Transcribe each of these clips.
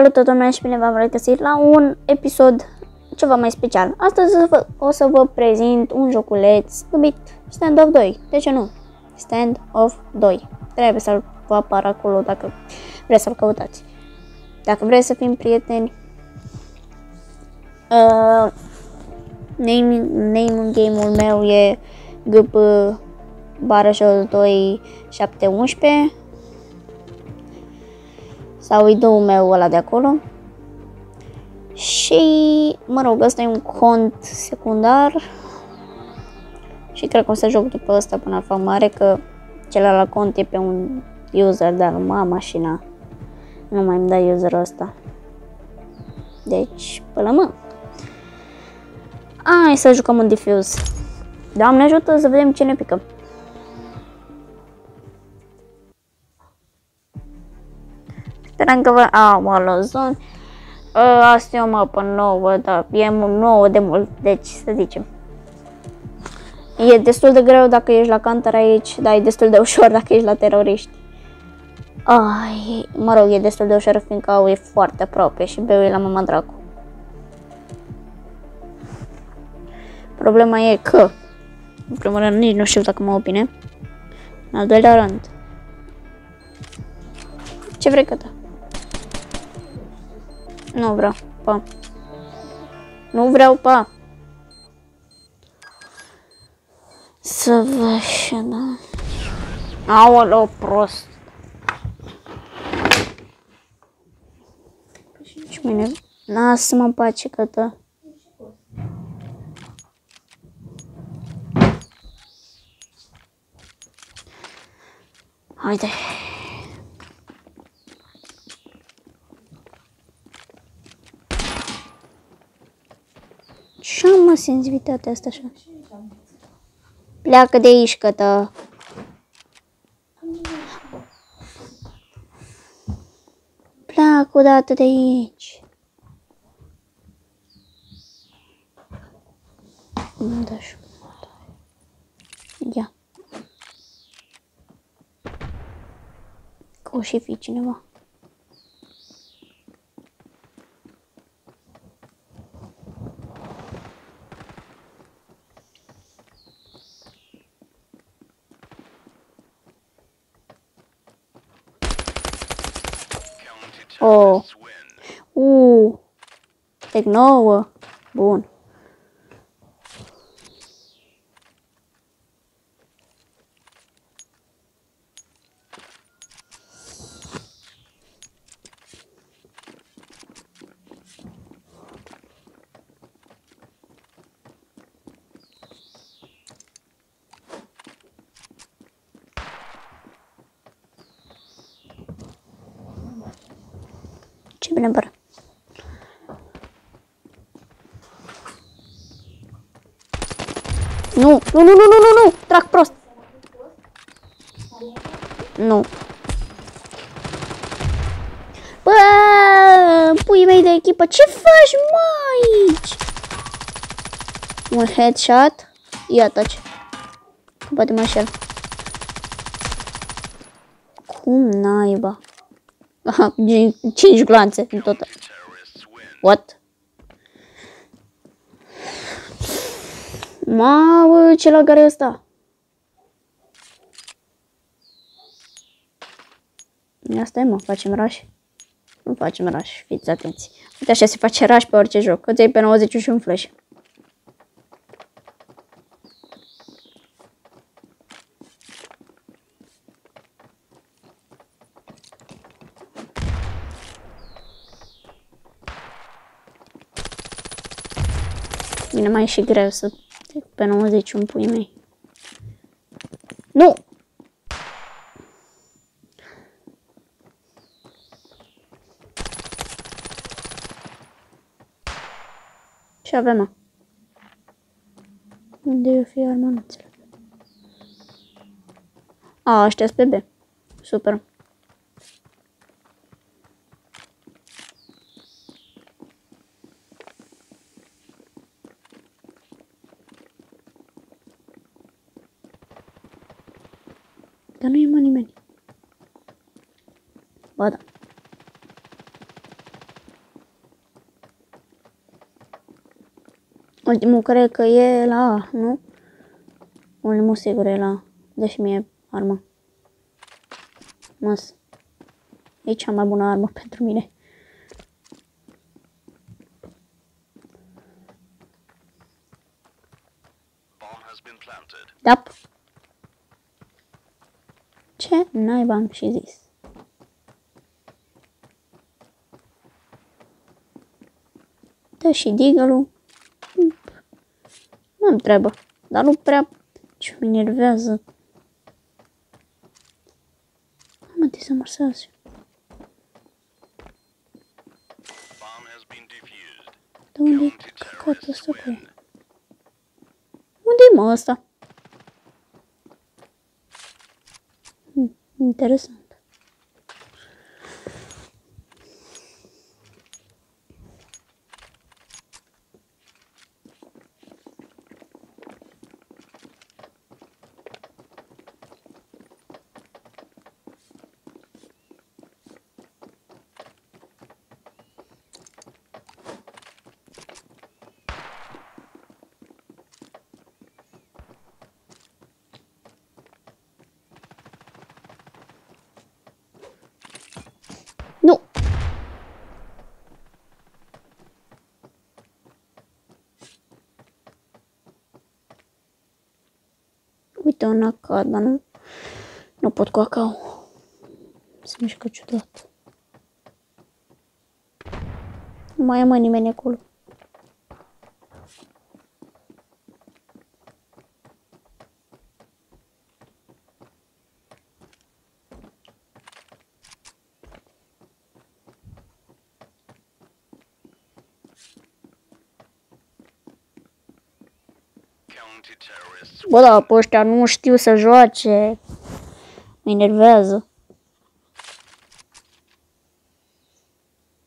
Salut toată lumea și bine v-am regăsit la un episod ceva mai special. Astăzi o să vă prezint un joculeț numit Stand of 2. De ce nu? Stand of 2. Trebuie să-l vă apar acolo dacă vreți să-l căutați. Dacă vreți să fim prieteni, name-ul game-ul meu e gp-2711 sau idou meu ăla de acolo. Și, mă rog, ăsta e un cont secundar și cred că o să joc după ăsta până la fac mare, că celălalt cont e pe un user de-al mașina. Nu mai îmi da userul ăsta. Deci, până mă. Hai să jucăm un Diffuse. Doamne ajută să vedem ce ne pică. Sperăm că vă... mă zon. Asta e o mapă nouă, dar e nouă de mult, deci să zicem. E destul de greu dacă ești la counter aici, dar e destul de ușor dacă ești la teroriști. Mă rog, e destul de ușor fiindcă au e foarte aproape și B-ul e la mama dracu. Problema e că, în primul rând, nici nu știu dacă mă opine. În al doilea rând, ce vrei, cătă? Nu vreau, pa. Nu vreau, pa. Să vă așa, da. Aoleu, prost. Și mine, lasă-mă în pace, cătă. Haide. Ce mă sensibilitatea asta așa? Pleacă de aici, cătă. Pleacă odată de aici. Da, și ia. Că o și fi cineva. Tec nouă. Bun. Ce bine pare. Nu, trag prost. Nu. Bă, puii mei de echipă, ce faci, mă, aici? Un headshot. Ia taci. Poate mă înșel. Cum naiba? Aha, 5 glanțe în total. What? Mamă, ce lag are ăsta? Asta e, mă, facem rush. Nu facem rush, fiți atenți. Uite așa se face rush pe orice joc. Îți iei pe 90 și un flash. Bine, mai e și greu să trec pe 90 un pui mei. Nu! Ce avem, mă? Unde eu fi arma, nu înțeleg. Ăștia-s pe B. Super. Dar nu e nimeni. Ba da. Ultimul cred că e la A, nu? Ultimul sigur e la A. Dă-și mie armă. Măs. E cea mai bună armă pentru mine. Da. Ce naiba am și zis? Dă și Deagle-ul. Nu-mi trebuie, dar nu prea ce mă enervează. Mă dezamărsează. Dar unde-i căcatul ăsta cu el? Unde-i mă ăsta? Interesant. Nu! Uite un AK, dar nu pot cu AK-ul. Se mișcă ciudat. Nu mai am nimeni acolo. Bă, da, pe ăștia nu știu să joace. Mă enervează.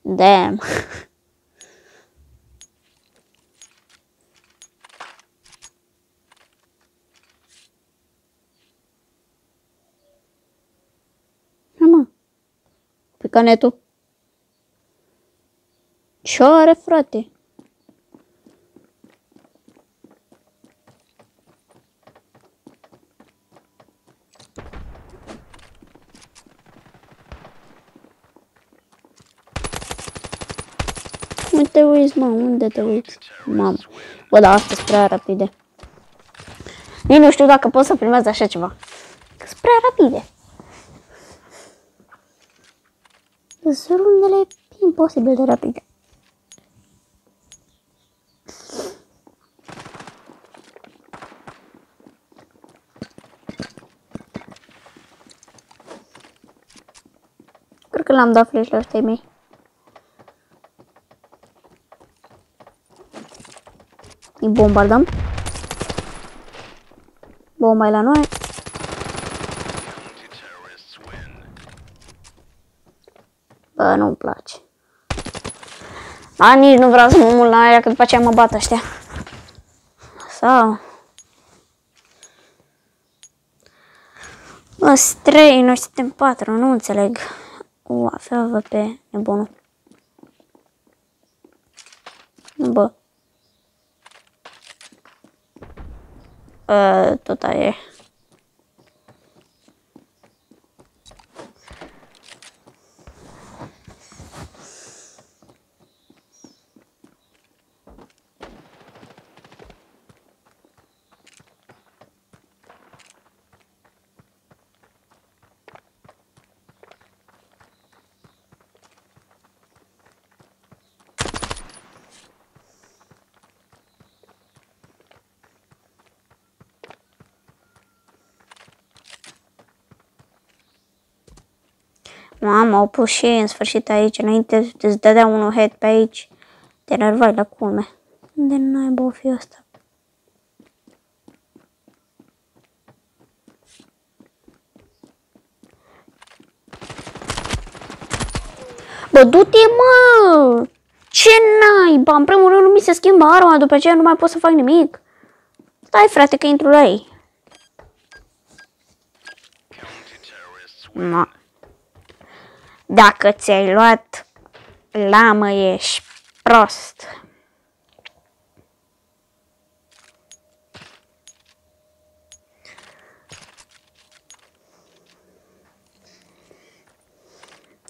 Damn. Hai mă. Pe canetul. Ce are, frate? Unde te uiți, mă? Unde te uiți? Mamă. Bă, da, astea sunt prea rapide. Nici nu știu dacă pot să filmez așa ceva. Că sunt prea rapide. Sunt unele imposibil de rapide. Cred că l-am dat flash la ăștia mei. Îi bombardăm. Bomba e la noi. Bă, nu-mi place. A, nici nu vreau să mă mult la aia, că după aceea mă bat ăștia. Sau... Ăs 3, noi suntem 4, nu înțeleg. Avea pe nebunul. Bă. Tot aia e. Mamă, au pus și în sfârșit aici, înainte îți dădea unul head pe aici. Te enervai la culme. Unde naiba o fi asta? Bă, du-te, mă! Ce naiba? În primul rând nu mi se schimbă arma, după aceea nu mai pot să fac nimic. Stai, frate, că intru la ei. Ma. Dacă ți-ai luat lamă, ești prost.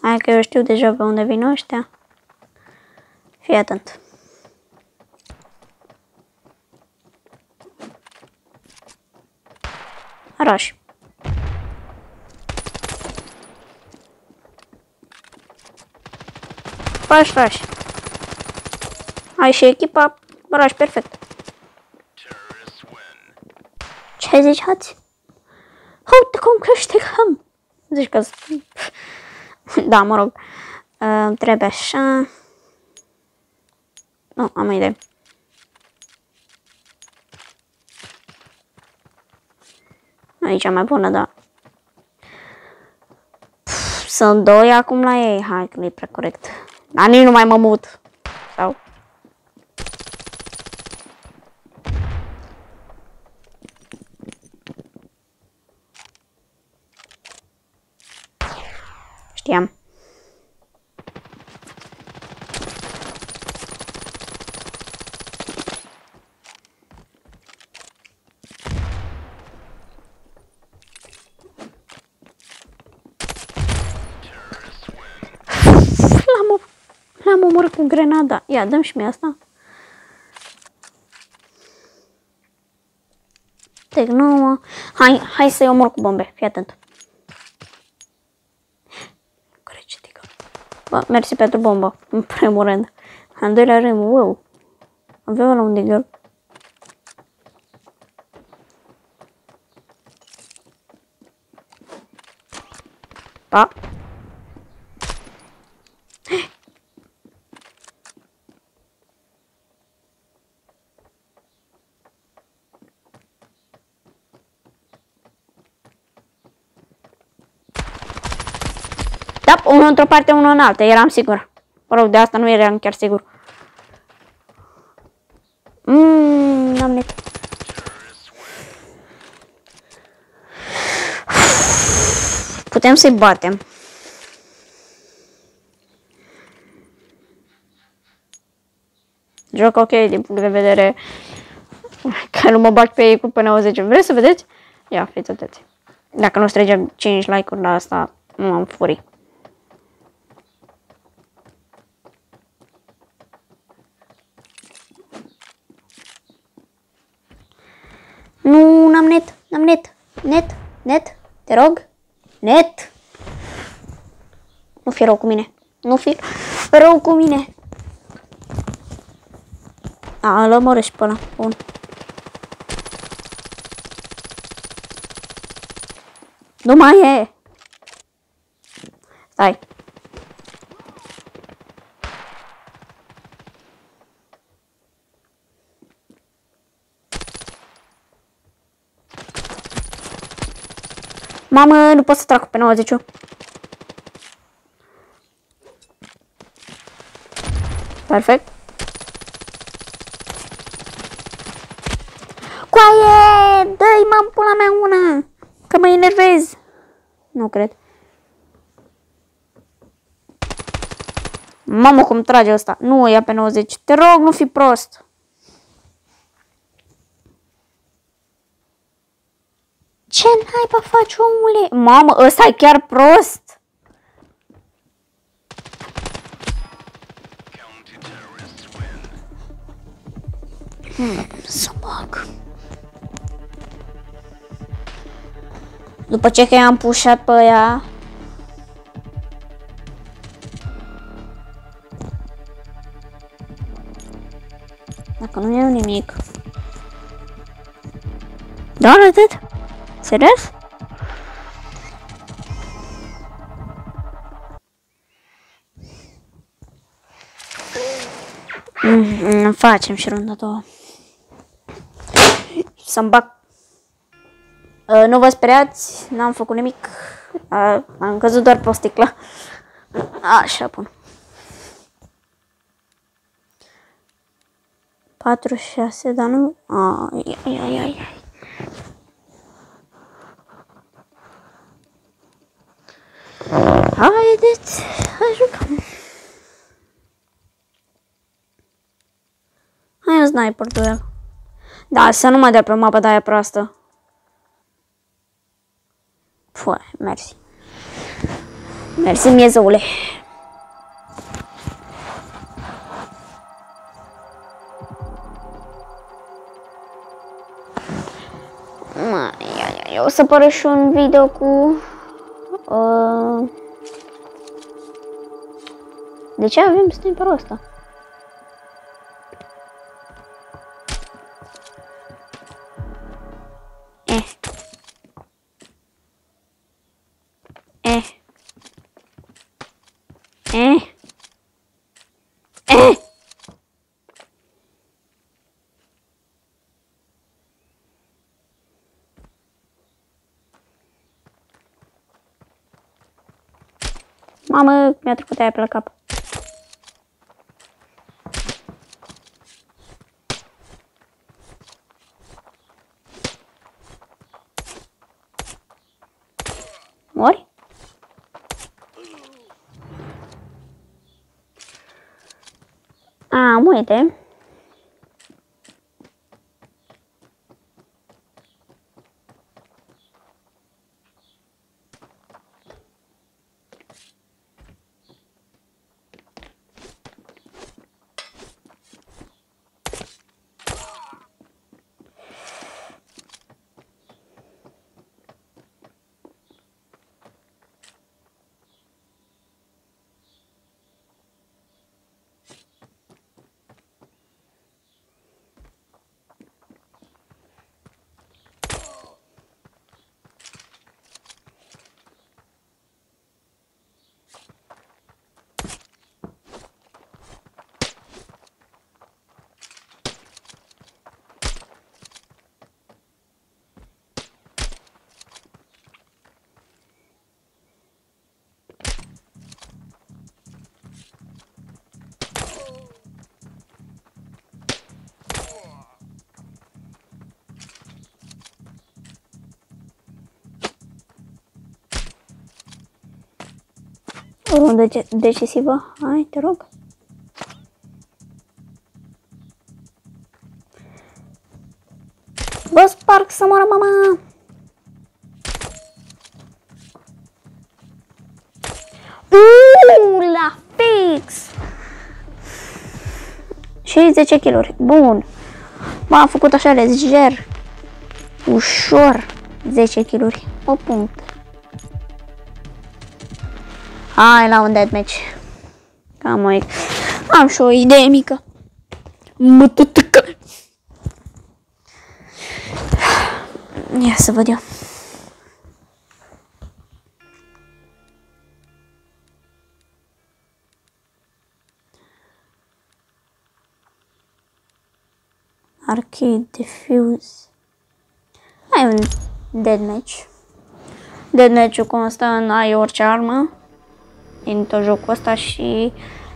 Hai că eu știu deja pe unde vin ăștia. Fii atent. Arași. Rași. Ai și echipa. Rași, perfect. Ce ai zis, hați? Uite cum câștigăm! Zici că... Da, mă rog. Trebuie așa... Nu, am o idee. Aici e mai bună, da. Sunt doi acum la ei. Hai că nu e prea corect. Dar nici nu mai mă mut. Sau... Știam. L-am omorât cu grenada. Ia, dăm și mie asta. Tec 9. Hai să-i omor cu bombe. Fii atent. Bă, mersi pentru bombă. În primul rând. În doilea rând, wow. Avea la un digger. Pa. Da, unul într-o parte, unul în alta, eram sigur. Mă rog, de asta nu eram chiar sigur. N-am net. Putem să-i batem. Joc ok din punct de vedere că nu mă bag pe ei cu până 90. Vreți să vedeți? Ia, fiți atenți. Dacă nu strigem 5 like-uri la asta, nu am furii. Nu, n-am net, n-am net. Net, te rog. Net. Nu fi rău cu mine. Nu fi rău cu mine. A, îl omorâși pe ăla. Bun. Nu mai e. Stai. Mamă, nu pot să trag pe 90. Perfect. Coaie! Dă-i, mă, pula mea una! Că mă enervez. Nu cred. Mamă, cum trage ăsta. Nu o ia pe 90. Te rog, nu fi prost. Ce naiba faci, omule? Mamă, ăsta e chiar prost. Să bag. După ce că i-am pușat pe ea. Dacă nu iau nimic. Doar atât? Serios? Facem și runda a doua. Să-mi bag. Nu vă speriați, n-am făcut nimic. Am căzut doar pe o sticlă. Așa, bun. 4-6, dar nu... Ai. Haideți, hai jucăm. Hai un sniper duel. Da, să nu mă dea pe mapă de aia proastă. Păi, mersi. Mersi, miezoule. O să apară și un video cu... De ce avem sniperul ăsta? Mamă, mi-a trecut aia pe la cap. Mori? Uite. O rundă decisivă. Hai, te rog. Vă sparg să moară mama! La fix! Și 10 kg. Bun. M-am făcut așa lejer. Ușor. 10 kg. 8 puncte. Hai la un deathmatch. Am și o idee mică. Mătătăcă. Ia să văd eu. Arcade Defuse. Ai un deathmatch. Deathmatch-ul constă în ai orice armă din tot jocul ăsta și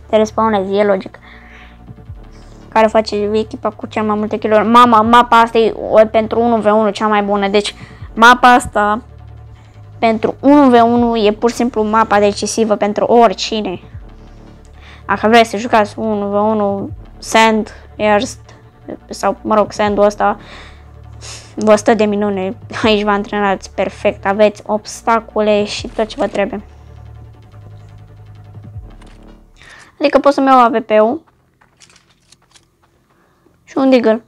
te respawnezi, e logic. Care face echipa cu cel mai multe kill-uri. Mapa asta e pentru 1v1 cea mai bună. Deci mapa asta pentru 1v1 e pur și simplu mapa decisivă pentru oricine. Dacă vrei să jucați 1v1 Sand, Earth sau mă rog Sand-ul ăsta, vă stă de minune. Aici vă antrenați perfect. Aveți obstacole și tot ce vă trebuie. Adică pot să-mi iau AWP-ul și un Deagle.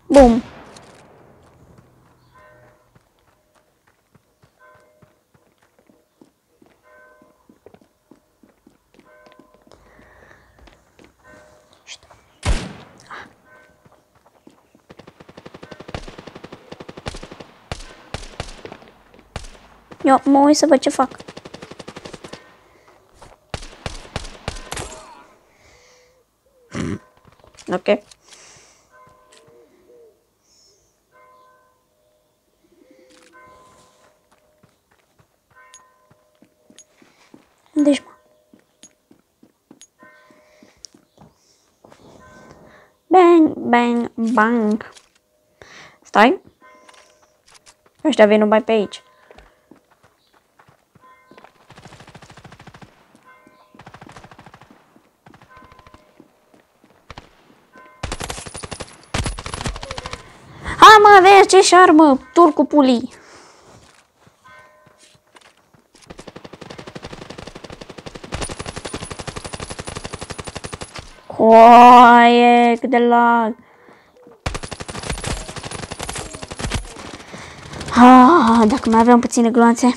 Bum. Eu mă uit să văd ce fac. Ok. Deci, mă. Bang, bang, bang. Stai. Ăștia vin numai pe aici. Mă, vezi ce șarmă, turcu pulii. Coaie, cât de lag. Dacă mai aveam puține gloanțe.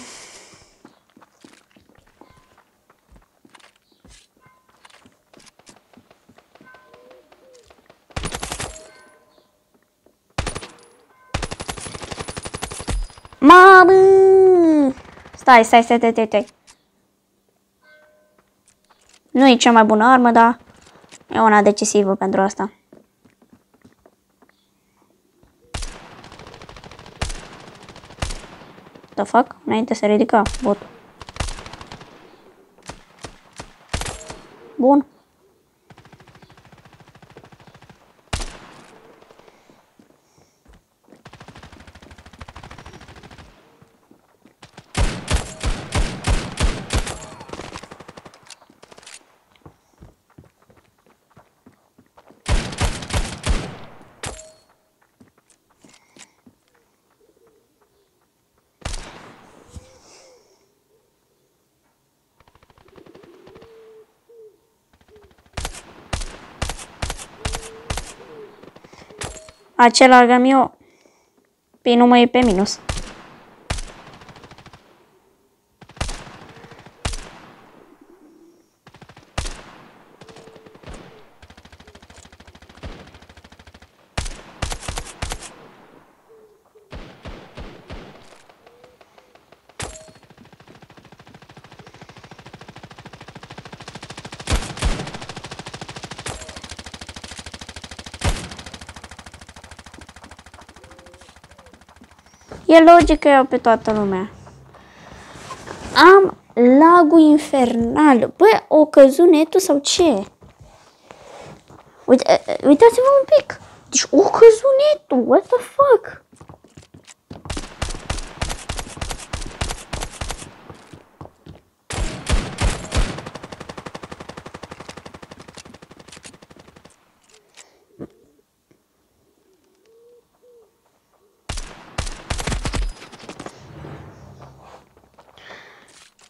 Mamă! Stai. Nu e cea mai bună armă, dar e una decisivă pentru asta. The fuck? Înainte să ridica botul. Bun. Acela am eu. Păi nu mai e pe minus. E logic că iau pe toată lumea. Am lagul infernal. Bă, o căzut netul sau ce? Uitați-vă un pic. Deci o căzut netul. What the fuck?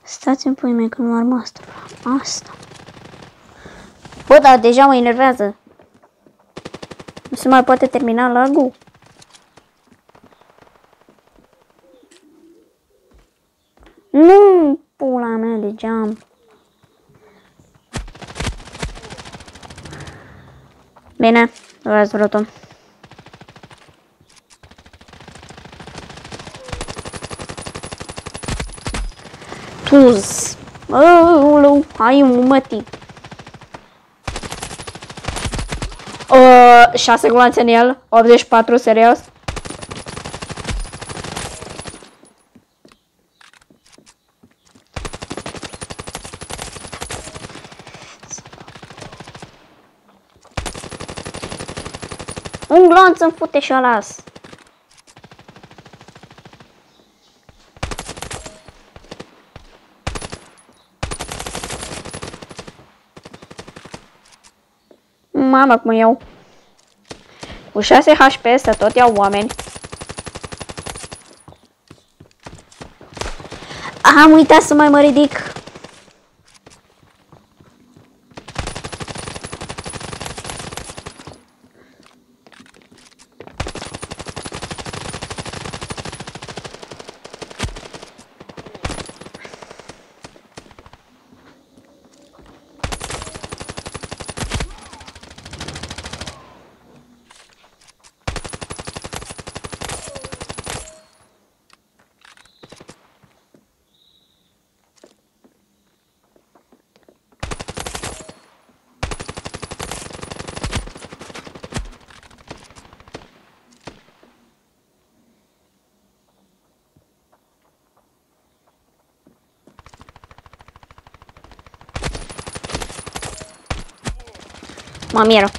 Stați-mi pui mei că nu am asta. Bă, dar deja mă enervează. Nu se mai poate termina lagul. Nu, pula mea de geam. Bine, v-ați vrut-o. Tuz. Aoleu, hai un mătii. 6 gloanțe în el, 84, serios. Un glonț îmi fute și o las. Mamă, cum iau. Cu 6 HP să tot iau oameni. Am uitat să mai mă ridic. Mă miră.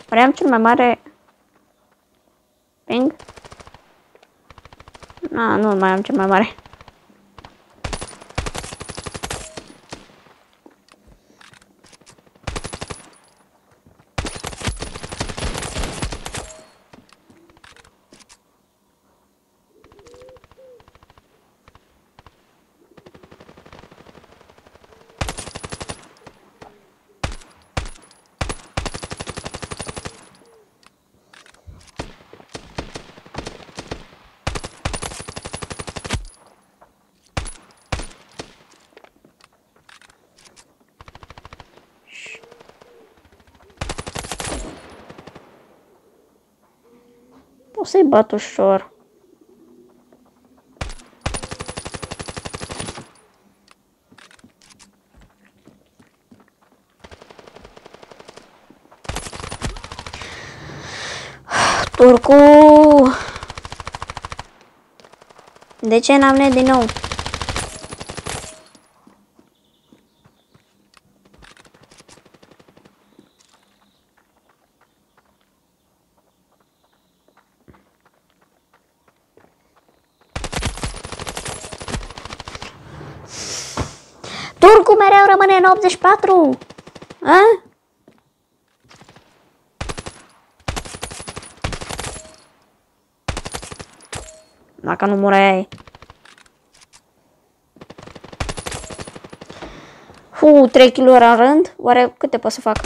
Vreau cel mai mare ping? Nu mai am cel mai mare. să-i bat ușor. Turcu! De ce n-am net din nou? Turcu mereu rămâne în 84! A? Dacă nu mureai. 3 kg în rând? Oare câte pot să fac?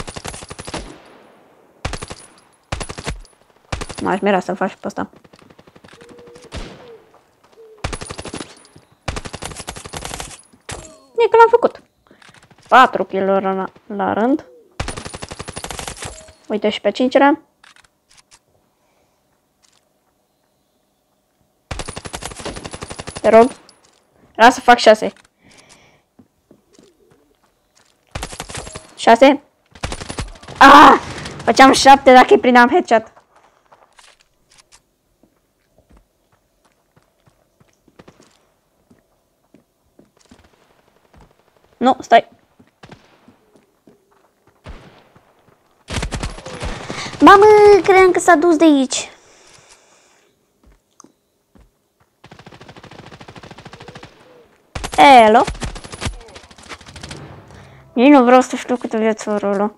M-aș mira să-l faci pe ăsta. E că l-am făcut. 4 kg la rând. Uite și pe 5-lea. Te rog. Lasă să fac 6. 6. Ah! Făceam 7 dacă îi prindeam headshot. Nu, stai. Mamă, credeam că s-a dus de aici. Hello. Nici nu vreau să știu câte vieți o rolă.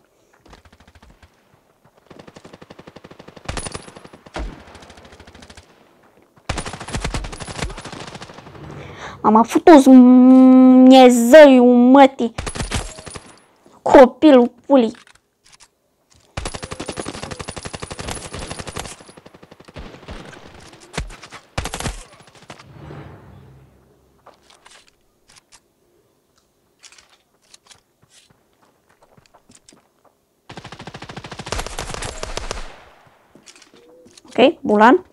M-a făcut Dumnezeu mătii. Copilul pulii. Ok, bulan.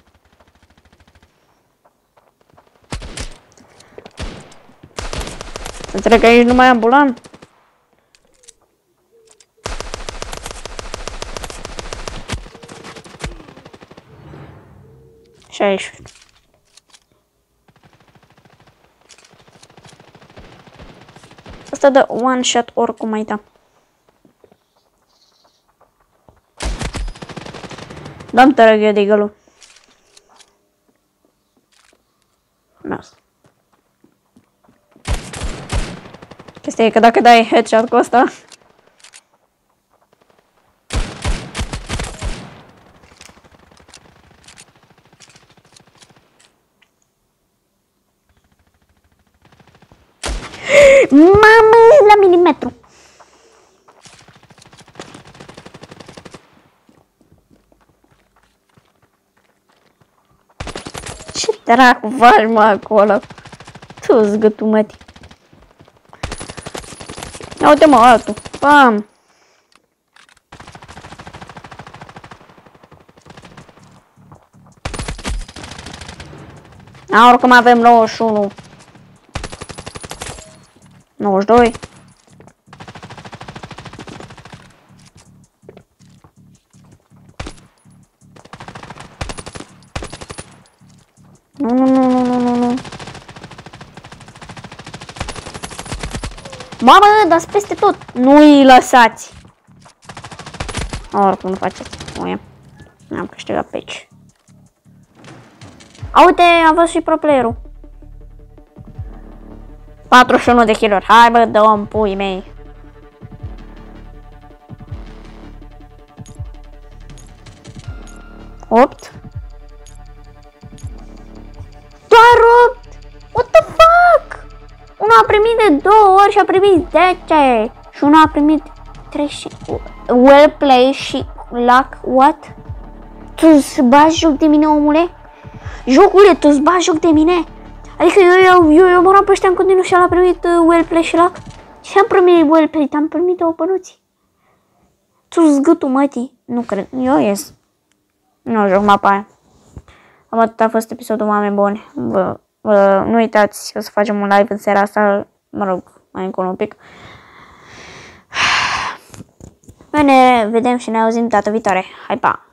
Înțeleg că aici nu mai am bulan. Și aici. Asta dă one shot oricum ai da. Dăm tărăghe de gălu. Nas. Chestia e că dacă dai headshot cu asta, mamă, la milimetru. Ce dracu faci, mă, acolo? Tu zgâtul mătii. Ia uite, mă, altul. Pam! Oricum avem 91. 92. Nu. Mamă, dați peste tot. Nu-i lăsați. Oricum nu faceți. Am câștigat pe aici. Uite, am văzut și pro player-ul. 41 de kill-uri. Hai bă, dă-o-mi pui mei. Opt. Doar 8. What the fuck? Unul a primit de 2 ori și a primit 10. Și unul a primit 3. Well play și luck. What? Tu-ți bagi joc de mine, omule? Jocule, tu-ți bagi joc de mine? Adică eu mă rog pe ăștia în continuu și el a primit well play și luck? Și am primit well play, am primit 2 pănuți. Tu zgâtul, mătii. Nu cred, eu ies. Nu joc mapa aia. Cam atât a fost episodul, oameni buni. Nu uitați, o să facem un live în seara asta, mă rog, mai încolo un pic. Noi ne vedem și ne auzim data viitoare. Hai, pa!